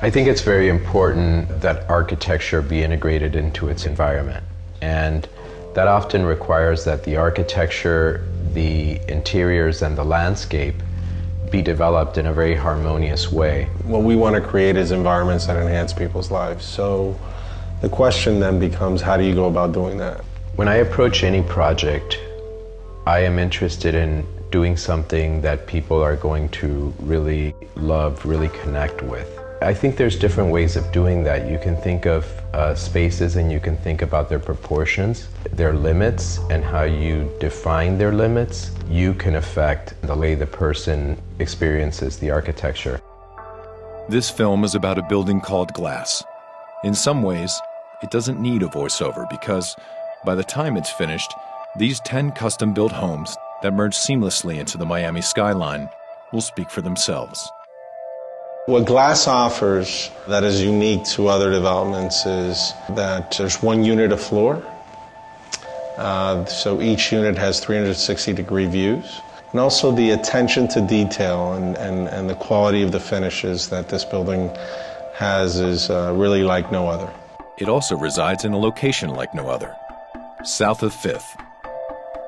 I think it's very important that architecture be integrated into its environment. And that often requires that the architecture, the interiors, and the landscape be developed in a very harmonious way. What we want to create is environments that enhance people's lives. So the question then becomes, how do you go about doing that? When I approach any project, I am interested in doing something that people are going to really love, really connect with. I think there's different ways of doing that. You can think of spaces and you can think about their proportions, their limits, and how you define their limits. You can affect the way the person experiences the architecture. This film is about a building called Glass. In some ways, it doesn't need a voiceover because by the time it's finished, these 10 custom-built homes that merge seamlessly into the Miami skyline will speak for themselves. What Glass offers that is unique to other developments is that there's one unit a floor. So each unit has 360-degree views. And also the attention to detail and the quality of the finishes that this building has is really like no other. It also resides in a location like no other, south of 5th.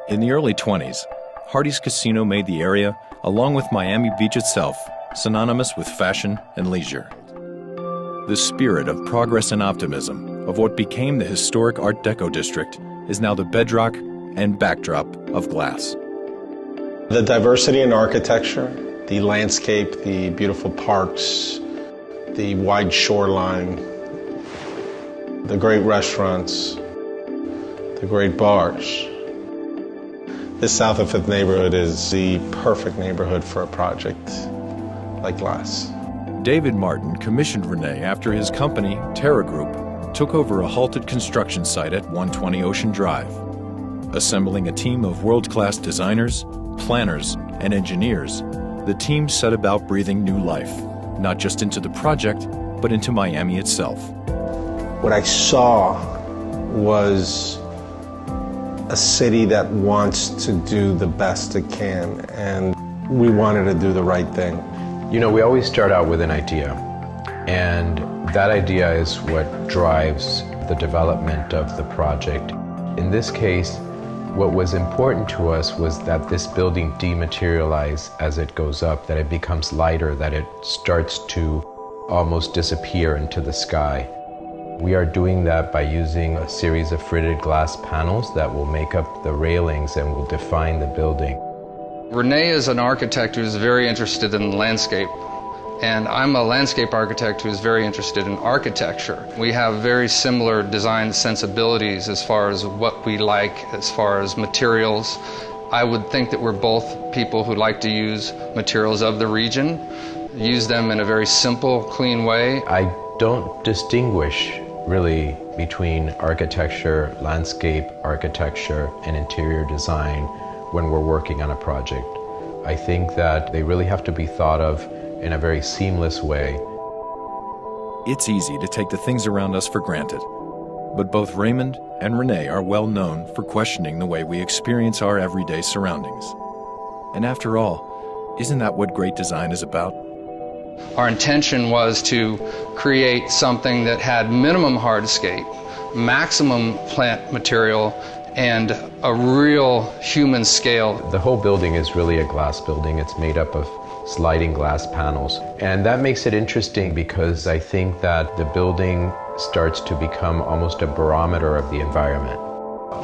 In the early 20s, Hardee's Casino made the area, along with Miami Beach itself, synonymous with fashion and leisure. The spirit of progress and optimism of what became the historic Art Deco district is now the bedrock and backdrop of Glass. The diversity in architecture, the landscape, the beautiful parks, the wide shoreline, the great restaurants, the great bars. This South of 5th neighborhood is the perfect neighborhood for a project like Glass. David Martin commissioned Renee after his company, Terra Group, took over a halted construction site at 120 Ocean Drive. Assembling a team of world-class designers, planners, and engineers, the team set about breathing new life, not just into the project, but into Miami itself. What I saw was a city that wants to do the best it can, and we wanted to do the right thing. You know, we always start out with an idea, and that idea is what drives the development of the project. In this case, what was important to us was that this building dematerialize as it goes up, that it becomes lighter, that it starts to almost disappear into the sky. We are doing that by using a series of fritted glass panels that will make up the railings and will define the building. Renee is an architect who's very interested in landscape, and I'm a landscape architect who's very interested in architecture. We have very similar design sensibilities as far as what we like, as far as materials. I would think that we're both people who like to use materials of the region, use them in a very simple, clean way. I don't distinguish really between architecture, landscape architecture, and interior design when we're working on a project. I think that they really have to be thought of in a very seamless way. It's easy to take the things around us for granted, but both Raymond and Renee are well known for questioning the way we experience our everyday surroundings. And after all, isn't that what great design is about? Our intention was to create something that had minimum hardscape, maximum plant material, and a real human scale. The whole building is really a glass building. It's made up of sliding glass panels. And that makes it interesting because I think that the building starts to become almost a barometer of the environment.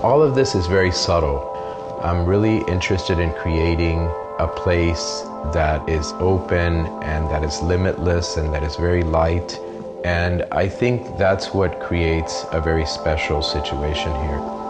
All of this is very subtle. I'm really interested in creating a place that is open and that is limitless and that is very light. And I think that's what creates a very special situation here.